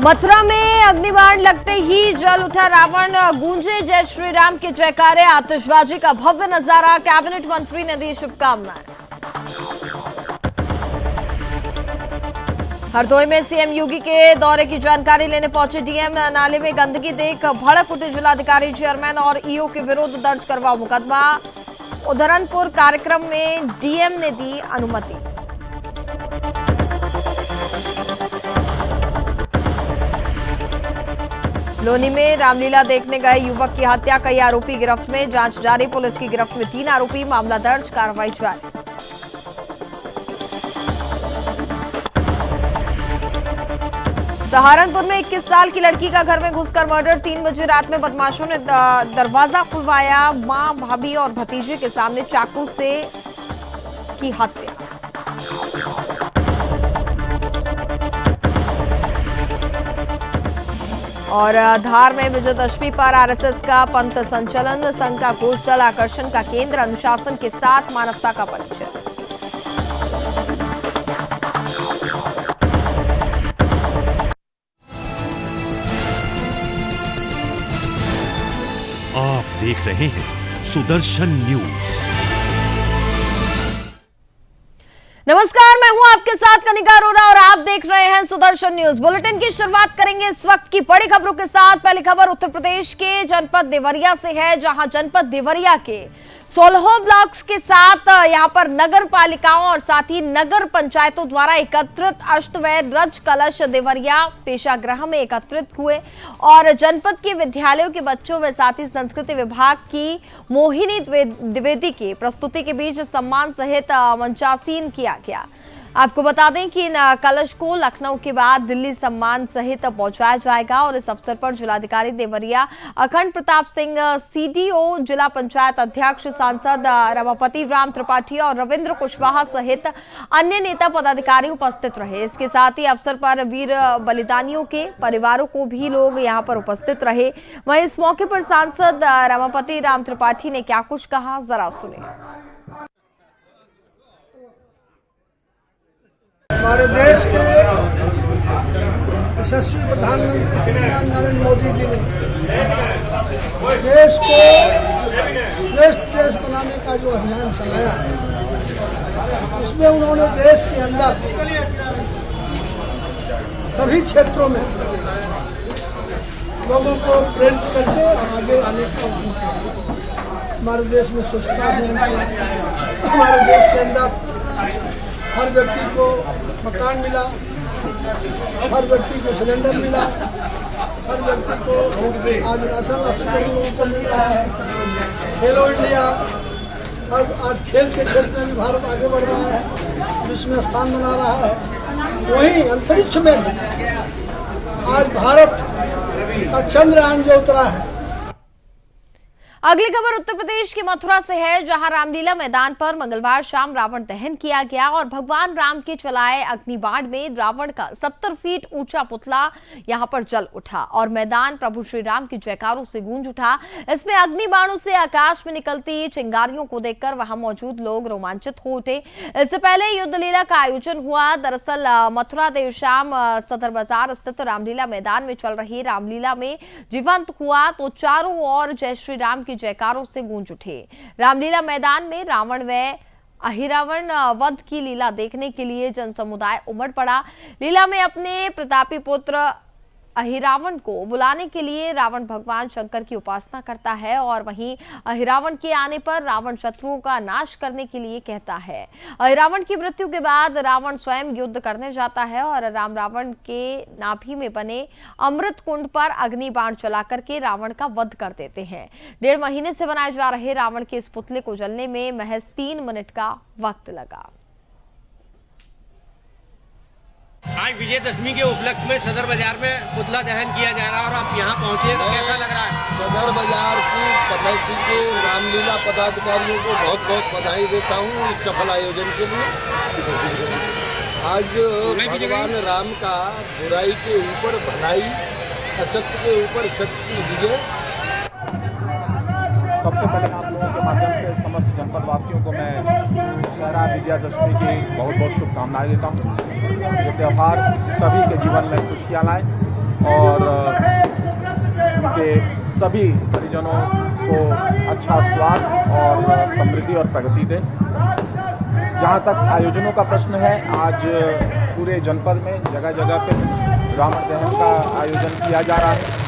मथुरा में अग्निबाण लगते ही जल उठा रावण, गूंजे जय श्री राम के जयकारे, आतिशबाजी का भव्य नजारा, कैबिनेट मंत्री ने दी शुभकामनाएं। हरदोई में सीएम योगी के दौरे की जानकारी लेने पहुंचे डीएम, नाले में गंदगी देख भड़क उठे जिलाधिकारी, चेयरमैन और ईओ के विरुद्ध दर्ज करवाओ मुकदमा। उधरनपुर कार्यक्रम में डीएम ने दी अनुमति। लोनी में रामलीला देखने गए युवक की हत्या, कई आरोपी गिरफ्त में, जांच जारी, पुलिस की गिरफ्त में 3 आरोपी, मामला दर्ज, कार्रवाई जारी। सहारनपुर में 21 साल की लड़की का घर में घुसकर मर्डर, 3 बजे रात में बदमाशों ने दरवाजा खुलवाया, मां, भाभी और भतीजे के सामने चाकू से की हत्या। और धार में विजयदशमी पर आरएसएस का पंथ संचलन, संघ का घोषदल आकर्षण का केंद्र, अनुशासन के साथ मानवता का परिचय। आप देख रहे हैं सुदर्शन न्यूज। नमस्कार, मैं हूं आपके साथ कनिका अरोरा और आप देख रहे हैं सुदर्शन न्यूज। बुलेटिन की शुरुआत करेंगे इस वक्त की बड़ी खबरों के साथ। पहली खबर उत्तर प्रदेश के जनपद देवरिया से है, जहां जनपद देवरिया के 16 ब्लॉक्स के साथ यहां पर नगर पालिकाओं और साथ ही नगर पंचायतों द्वारा एकत्रित अष्टवैय रज कलश देवरिया पेशागृह में एकत्रित हुए और जनपद के विद्यालयों के बच्चों व साथ ही संस्कृति विभाग की मोहिनी द्विवेदी की प्रस्तुति के बीच सम्मान सहित मंचासीन किया गया। आपको बता दें कि इन कलश को लखनऊ के बाद दिल्ली सम्मान सहित पहुंचाया जाएगा और इस अवसर पर जिलाधिकारी देवरिया अखंड प्रताप सिंह, सीडीओ, जिला पंचायत अध्यक्ष, सांसद रमापति राम त्रिपाठी और रविंद्र कुशवाहा सहित अन्य नेता पदाधिकारी उपस्थित रहे। इसके साथ ही अवसर पर वीर बलिदानियों के परिवारों को भी लोग यहां पर उपस्थित रहे। वहीं इस मौके पर सांसद रमापति राम त्रिपाठी ने क्या कुछ कहा, जरा सुनिए। हमारे देश के यशस्वी प्रधानमंत्री श्री नरेंद्र मोदी जी ने देश को श्रेष्ठ देश बनाने का जो अभियान चलाया, उसमें उन्होंने देश के अंदर सभी क्षेत्रों में लोगों को प्रेरित करके और आगे आने का आह्वान किया। हमारे देश में स्वच्छता अभियान चला, हमारे देश के अंदर हर व्यक्ति को मकान मिला, हर व्यक्ति को सिलेंडर मिला, हर व्यक्ति को आज राशन लोगों को मिल रहा है। खेलो इंडिया, अब आज खेल के क्षेत्र में भी भारत आगे बढ़ रहा है, विश्व में स्थान बना रहा है। वहीं अंतरिक्ष में आज भारत का चंद्रयान जो उतरा है। अगली खबर उत्तर प्रदेश के मथुरा से है, जहां रामलीला मैदान पर मंगलवार शाम रावण दहन किया गया और भगवान राम के चलाए अग्निबाण में रावण का 70 फीट ऊंचा पुतला यहां पर जल उठा और मैदान प्रभु श्री राम की जयकारों से गूंज उठा। इसमें अग्निबाणों से आकाश में निकलती चिंगारियों को देखकर वहां मौजूद लोग रोमांचित हो उठे। इससे पहले युद्ध लीला का आयोजन हुआ। दरअसल मथुरा देर शाम सदर बाजार स्थित रामलीला मैदान में चल रही रामलीला में जीवंत हुआ तो चारों ओर जय श्री राम की जयकारों से गूंज उठे। रामलीला मैदान में रावण व अहिरावण वध की लीला देखने के लिए जन समुदाय उमड़ पड़ा। लीला में अपने प्रतापी पुत्र अहिरावण को बुलाने के लिए रावण भगवान शंकर की उपासना करता है और वहीं अहिरावण के आने पर रावण शत्रुओं का नाश करने के लिए कहता है। अहिरावण की मृत्यु के बाद रावण स्वयं युद्ध करने जाता है और राम रावण के नाभि में बने अमृत कुंड पर अग्नि बाण चला करके रावण का वध कर देते हैं। 1.5 महीने से बनाए जा रहे रावण के इस पुतले को जलने में महज 3 मिनट का वक्त लगा। आज विजयदशमी के उपलक्ष्य में सदर बाजार में पुतला दहन किया जा रहा है और आप यहाँ पहुँचे तो कैसा लग रहा है? सदर बाजार की कमेटी के रामलीला पदाधिकारियों को बहुत बहुत बधाई देता हूँ इस सफल आयोजन के लिए। आज भगवान राम का बुराई के ऊपर भलाई, असत्य के ऊपर सत्य की विजय। सबसे पहले आप लोगों के माध्यम से समस्त जनपद वासियों को मैं दशहरा विजयादशमी की बहुत बहुत शुभकामनाएं देता हूँ। ये त्यौहार सभी के जीवन में खुशियाँ लाए और उनके सभी परिजनों को अच्छा स्वास्थ्य और समृद्धि और प्रगति दे। जहाँ तक आयोजनों का प्रश्न है, आज पूरे जनपद में जगह जगह पे रावण दहन का आयोजन किया जा रहा है।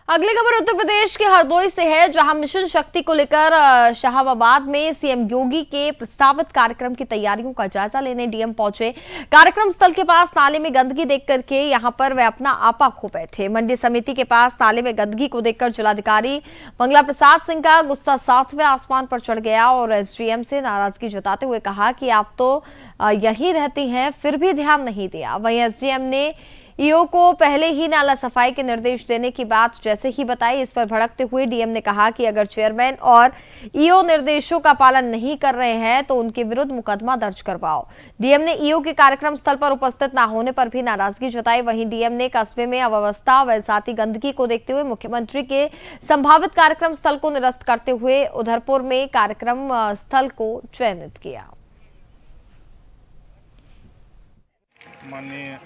अगली खबर उत्तर प्रदेश के हरदोई से है, जहां मिशन शक्ति को लेकर शाहबाद में सीएम योगी के प्रस्तावित कार्यक्रम की तैयारियों का जायजा लेने डीएम पहुंचे। कार्यक्रम स्थल के पास नाले में गंदगी देख करके यहां पर वे अपना आपा खो बैठे। मंडी समिति के पास नाले में गंदगी को देखकर जिलाधिकारी मंगला प्रसाद सिंह का गुस्सा 7वें आसमान पर चढ़ गया और एसडीएम से नाराजगी जताते हुए कहा कि आप तो यहीं रहती हैं, फिर भी ध्यान नहीं दिया। वहीं एसडीएम ने ईओ को पहले ही नाला सफाई के निर्देश देने की बात जैसे ही बताई। इस पर भड़कते हुए डीएम ने कहा कि अगर चेयरमैन और ईओ निर्देशों का पालन नहीं कर रहे हैं तो उनके विरुद्ध मुकदमा दर्ज करवाओ। डीएम ने ईओ के कार्यक्रम स्थल पर उपस्थित न होने पर भी नाराजगी जताई। वहीं डीएम ने कस्बे में अव्यवस्था व साथ ही गंदगी को देखते हुए मुख्यमंत्री के संभावित कार्यक्रम स्थल को निरस्त करते हुए उधरपुर में कार्यक्रम स्थल को चयनित किया। माननीय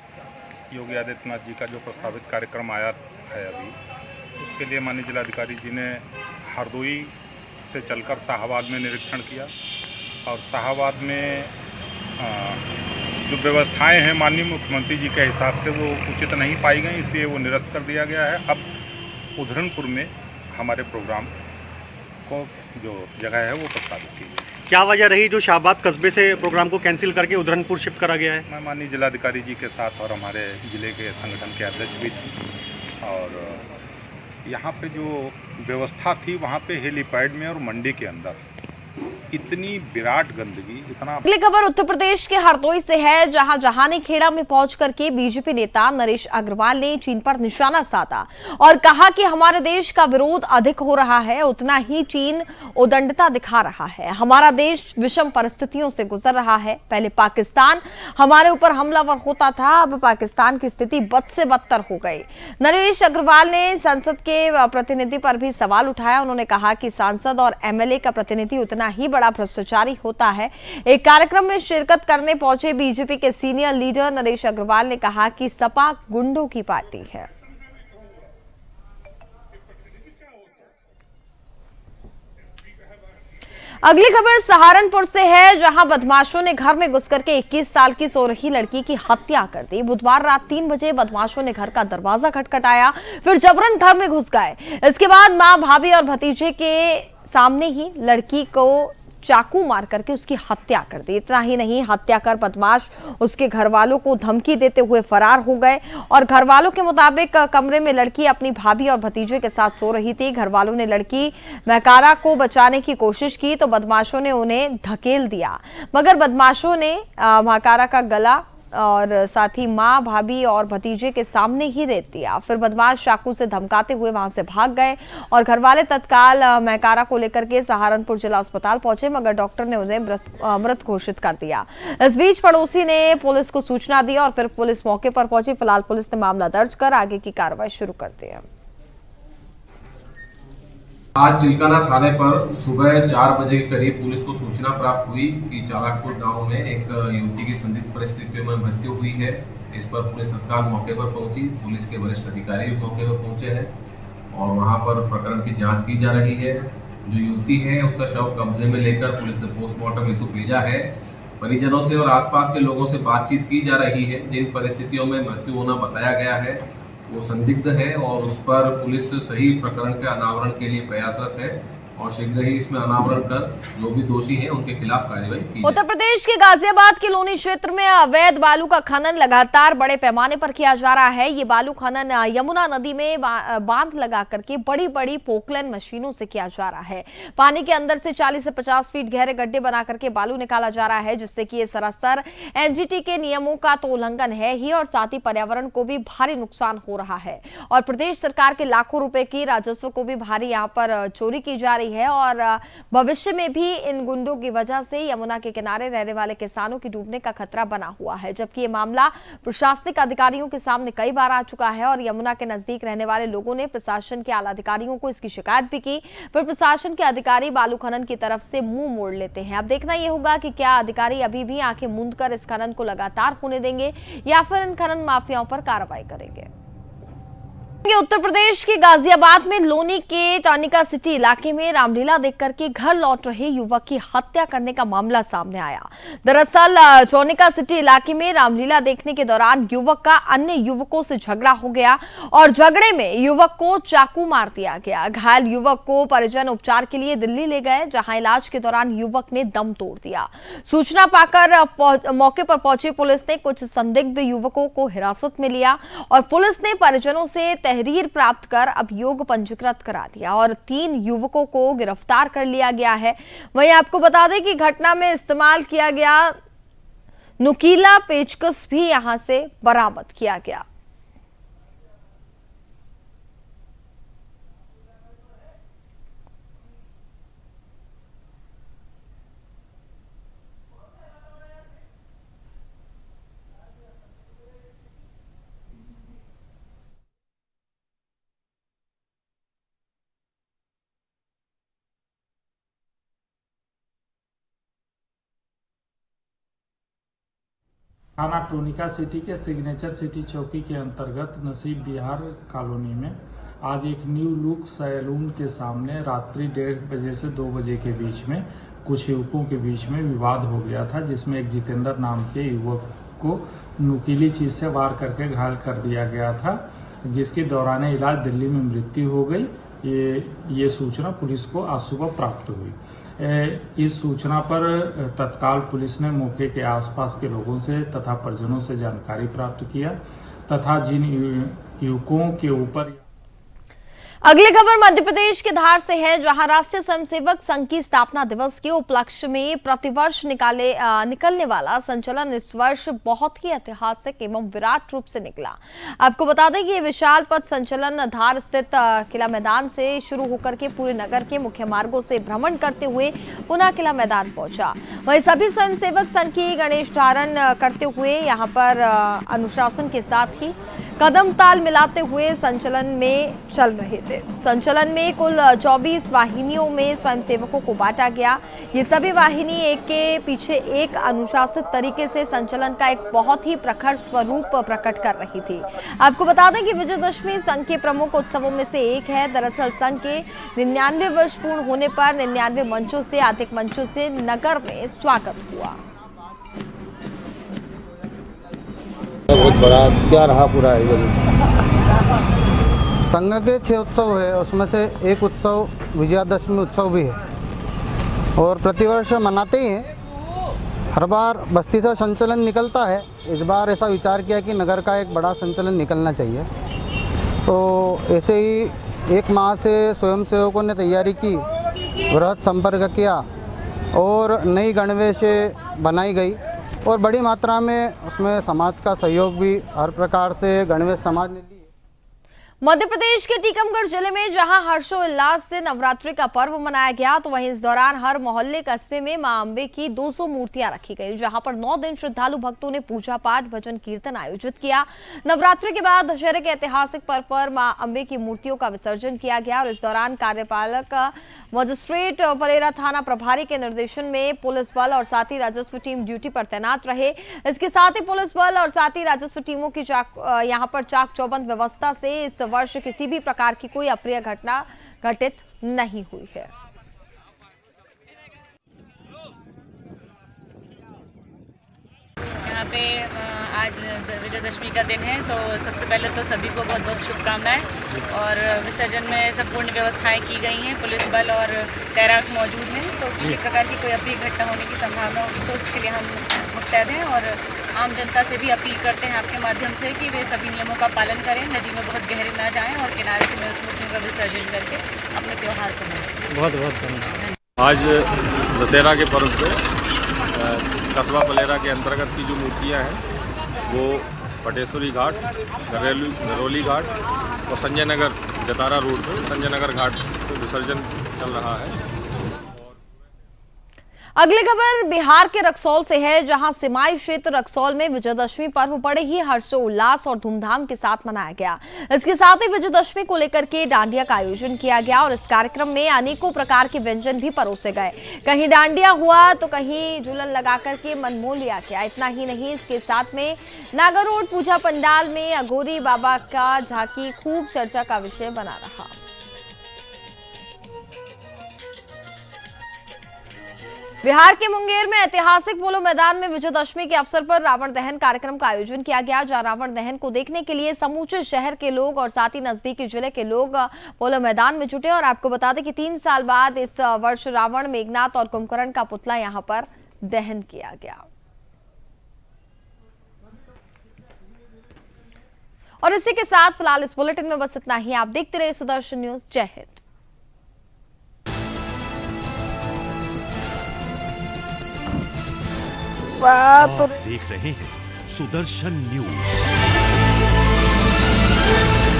योगी आदित्यनाथ जी का जो प्रस्तावित कार्यक्रम आया है अभी, उसके लिए माननीय जिलाधिकारी जी ने हरदोई से चलकर शाहबाद में निरीक्षण किया और शाहबाद में जो व्यवस्थाएं हैं माननीय मुख्यमंत्री जी के हिसाब से वो उचित नहीं पाई गई, इसलिए वो निरस्त कर दिया गया है। अब उधरनपुर में हमारे प्रोग्राम को जो जगह है वो प्रस्तावित की गई। क्या वजह रही जो शाहबाद कस्बे से प्रोग्राम को कैंसिल करके उधरनपुर शिफ्ट करा गया है? मैं माननीय जिलाधिकारी जी के साथ और हमारे जिले के संगठन के अध्यक्ष भी थे और यहाँ पे जो व्यवस्था थी वहाँ पे हेलीपैड में और मंडी के अंदर इतनी विराट गंदगी, इतना। अगली खबर उत्तर प्रदेश के हरदोई से है, जहां जहानी खेड़ा में पहुंच करके बीजेपी नेता नरेश अग्रवाल ने चीन पर निशाना साधा और कहा कि हमारे देश का विरोध अधिक हो रहा है, उतना ही चीन उदंडता दिखा रहा है। हमारा देश विषम परिस्थितियों से गुजर रहा है। पहले पाकिस्तान हमारे ऊपर हमलावर होता था, अब पाकिस्तान की स्थिति बद से बदतर हो गई। नरेश अग्रवाल ने संसद के प्रतिनिधि पर भी सवाल उठाया। उन्होंने कहा कि सांसद और एमएलए का प्रतिनिधि उतना ही बड़ा भ्रष्टाचारी होता है। एक कार्यक्रम में शिरकत करने पहुंचे बीजेपी के सीनियर लीडर नरेश अग्रवाल ने कहा कि सपा गुंडों की पार्टी है। अगली खबर सहारनपुर से है, जहां बदमाशों ने घर में घुस करके 21 साल की सो रही लड़की की हत्या कर दी। बुधवार रात 3 बजे बदमाशों ने घर का दरवाजा खटखटाया, फिर जबरन घर में घुस गए। इसके बाद मां, भाभी और भतीजे के सामने ही लड़की को चाकू मार करके उसकी हत्या कर दी। इतना ही नहीं, हत्या कर बदमाश उसके घर वालों को धमकी देते हुए फरार हो गए और घर वालों के मुताबिक कमरे में लड़की अपनी भाभी और भतीजे के साथ सो रही थी। घर वालों ने लड़की महकारा को बचाने की कोशिश की तो बदमाशों ने उन्हें धकेल दिया, मगर बदमाशों ने महकारा का गला और साथ ही मां, भाभी और भतीजे के सामने ही रेत दिया। फिर बदमाश चाकू से धमकाते हुए वहां से भाग गए और घरवाले तत्काल महकारा को लेकर के सहारनपुर जिला अस्पताल पहुंचे, मगर डॉक्टर ने उन्हें मृत घोषित कर दिया। इस बीच पड़ोसी ने पुलिस को सूचना दी और फिर पुलिस मौके पर पहुंची। फिलहाल पुलिस ने मामला दर्ज कर आगे की कार्रवाई शुरू कर दी है। आज चिलकाना थाने पर सुबह 4 बजे के करीब पुलिस को सूचना प्राप्त हुई कि चालाकपुर गांव में एक युवती की संदिग्ध परिस्थितियों में मृत्यु हुई है। इस पर पुलिस तत्काल मौके पर पहुंची। पुलिस के वरिष्ठ अधिकारी भी मौके पर पहुंचे हैं और वहां पर प्रकरण की जांच की जा रही है। जो युवती है उसका शव कब्जे में लेकर पुलिस ने पोस्टमार्टम हेतु भेजा है। परिजनों से और आसपास के लोगों से बातचीत की जा रही है। जिन परिस्थितियों में मृत्यु होना बताया गया है वो संदिग्ध है और उस पर पुलिस सही प्रकरण के अनावरण के लिए प्रयासरत है और शीघ्र ही इसमें अनावरण कर जो भी दोषी हैं उनके खिलाफ कार्रवाई की जाए। उत्तर प्रदेश के गाजियाबाद के लोनी क्षेत्र में अवैध बालू का खनन लगातार बड़े पैमाने पर किया जा रहा है। ये बालू खनन यमुना नदी में बांध लगा करके बड़ी बड़ी पोकलैन मशीनों से किया जा रहा है। पानी के अंदर से 40 से 50 फीट गहरे गड्ढे बना करके बालू निकाला जा रहा है, जिससे कि ये सरासर एनजीटी के नियमों का तो उल्लंघन है ही और साथ ही पर्यावरण को भी भारी नुकसान हो रहा है और प्रदेश सरकार के लाखों रुपए की राजस्व को भी भारी यहाँ पर चोरी की जा रही रही है और भविष्य में भी इन गुंडों की वजह से यमुना के किनारे रहने वाले किसानों की डूबने का खतरा बना हुआ है। जबकि ये मामला प्रशासनिक अधिकारियों के सामने कई बार आ चुका है और यमुना के नजदीक रहने वाले लोगों ने प्रशासन के आला अधिकारियों को इसकी शिकायत भी की, पर प्रशासन के अधिकारी बालू खनन की तरफ से मुंह मोड़ लेते हैं। अब देखना यह होगा कि क्या अधिकारी अभी भी आंखें मूंद कर इस खनन को लगातार होने देंगे या फिर इन खनन माफियाओं पर कार्रवाई करेंगे। उत्तर प्रदेश के गाजियाबाद में लोनी के टॉनिका सिटी इलाके में रामलीला देख करके घर लौट रहे युवक की हत्या करने का मामला सामने आया। दरअसल टॉनिका सिटी इलाके में रामलीला देखने के दौरान युवक का अन्य युवकों से झगड़ा हो गया और झगड़े में युवक को चाकू मार दिया गया। घायल युवक को परिजन उपचार के लिए दिल्ली ले गए, जहां इलाज के दौरान युवक ने दम तोड़ दिया। सूचना पाकर मौके पर पहुंची पुलिस ने कुछ संदिग्ध युवकों को हिरासत में लिया और पुलिस ने परिजनों से तहरीर प्राप्त कर अभियोग पंजीकृत करा दिया और 3 युवकों को गिरफ्तार कर लिया गया है। वहीं आपको बता दें कि घटना में इस्तेमाल किया गया नुकीला पेचकस भी यहां से बरामद किया गया। थाना टोनिका सिटी के सिग्नेचर सिटी चौकी के अंतर्गत नसीब बिहार कॉलोनी में आज एक न्यू लुक सैलून के सामने रात्रि 1:30 बजे से 2 बजे के बीच में कुछ युवकों के बीच में विवाद हो गया था, जिसमें एक जितेंद्र नाम के युवक को नुकीली चीज से वार करके घायल कर दिया गया था, जिसके दौरान इलाज दिल्ली में मृत्यु हो गई। ये सूचना पुलिस को आज सुबह प्राप्त हुई। इस सूचना पर तत्काल पुलिस ने मौके के आसपास के लोगों से तथा परिजनों से जानकारी प्राप्त किया तथा जिन युवकों के ऊपर। अगली खबर मध्य प्रदेश के धार से है, जहां राष्ट्रीय स्वयंसेवक संघ की स्थापना दिवस के उपलक्ष्य में प्रतिवर्ष निकलने वाला संचलन इस वर्ष बहुत ही ऐतिहासिक एवं विराट रूप से निकला। आपको बता दें कि ये विशाल पथ संचलन धार स्थित किला मैदान से शुरू होकर के पूरे नगर के मुख्य मार्गों से भ्रमण करते हुए पुनः किला मैदान पहुंचा। वहीं सभी स्वयंसेवक संघ की गणेश धारण करते हुए यहाँ पर अनुशासन के साथ ही कदम ताल मिलाते हुए संचलन में चल रहे थे। संचलन में कुल 24 वाहिनियों में स्वयंसेवकों को बांटा गया। ये सभी वाहिनी एक के पीछे एक अनुशासित तरीके से संचलन का एक बहुत ही प्रखर स्वरूप प्रकट कर रही थी। आपको बता दें कि विजयदशमी संघ के प्रमुख उत्सवों में से एक है। दरअसल संघ के 99 वर्ष पूर्ण होने पर 99 मंचों से अधिक मंचों से नगर में स्वागत हुआ। बहुत बड़ा क्या रहा पूरा संघ के 6 उत्सव है, उसमें से एक उत्सव विजयादशमी उत्सव भी है और प्रतिवर्ष मनाते ही हैं। हर बार बस्ती से संचलन निकलता है, इस बार ऐसा विचार किया कि नगर का एक बड़ा संचलन निकलना चाहिए। तो ऐसे ही 1 माह से स्वयंसेवकों ने तैयारी की, वृहद संपर्क किया और नई गणवेश बनाई गई और बड़ी मात्रा में उसमें समाज का सहयोग भी हर प्रकार से गणवेश समाज ने दी। मध्य प्रदेश के टीकमगढ़ जिले में जहां हर्षोल्लास से नवरात्रि का पर्व मनाया गया, तो वहीं इस दौरान हर मोहल्ले कस्बे में मां अंबे की 200 मूर्तियां रखी गई, जहां पर 9 दिन श्रद्धालु भक्तों ने पूजा पाठ भजन कीर्तन आयोजित किया। नवरात्रि के बाद दशहरे के ऐतिहासिक पर्व पर मां अंबे की मूर्तियों का विसर्जन किया गया और इस दौरान कार्यपालक मजिस्ट्रेट पलेरा थाना प्रभारी के निर्देशन में पुलिस बल और साथ ही राजस्व टीम ड्यूटी पर तैनात रहे। इसके साथ ही पुलिस बल और साथ ही राजस्व टीमों की यहाँ पर चाक चौबंद व्यवस्था से इस वर्ष किसी भी प्रकार की कोई अप्रिय घटना घटित नहीं हुई है। यहाँ पे आज विजयदशमी का दिन है, तो सबसे पहले तो सभी को बहुत बहुत शुभकामनाएं और विसर्जन में संपूर्ण व्यवस्थाएं की गई हैं। पुलिस बल और तैराक मौजूद हैं, तो किसी प्रकार की कोई अप्रिय घटना होने की संभावना होगी तो उसके लिए हम मुस्तैद हैं और आम जनता से भी अपील करते हैं आपके माध्यम से कि वे सभी नियमों का पालन करें, नदी में बहुत गहरे ना जाएं और किनारे से मूर्तियों का विसर्जन करके अपने त्यौहार को मनाएं। बहुत बहुत धन्यवाद। आज दशहरा के पर्व पे कस्बा पलेरा के अंतर्गत की जो मूर्तियां हैं वो पटेश्वरी घाट, घरोली घाट और संजय नगर जतारा रोड पर संजय नगर घाट को विसर्जन चल रहा है। अगली खबर बिहार के रक्सौल से है, जहां सिमाई क्षेत्र रक्सौल में विजयदशमी पर्व बड़े ही हर्षोल्लास और धूमधाम के साथ मनाया गया। इसके साथ ही विजयदशमी को लेकर के डांडिया का आयोजन किया गया और इस कार्यक्रम में अनेकों प्रकार के व्यंजन भी परोसे गए। कहीं डांडिया हुआ तो कहीं झूलन लगा करके मन मोह लिया गया। इतना ही नहीं, इसके साथ में नागर रोड पूजा पंडाल में अघोरी बाबा का झांकी खूब चर्चा का विषय बना रहा। बिहार के मुंगेर में ऐतिहासिक पोलो मैदान में विजयदशमी के अवसर पर रावण दहन कार्यक्रम का आयोजन किया गया, जहां रावण दहन को देखने के लिए समूचे शहर के लोग और साथ ही नजदीकी जिले के लोग पोलो मैदान में जुटे। और आपको बता दें कि 3 साल बाद इस वर्ष रावण, मेघनाथ और कुंभकर्ण का पुतला यहां पर दहन किया गया। और इसी के साथ फिलहाल इस बुलेटिन में बस इतना ही। आप देखते रहे सुदर्शन न्यूज। जय हिंद। आप देख रहे हैं सुदर्शन न्यूज।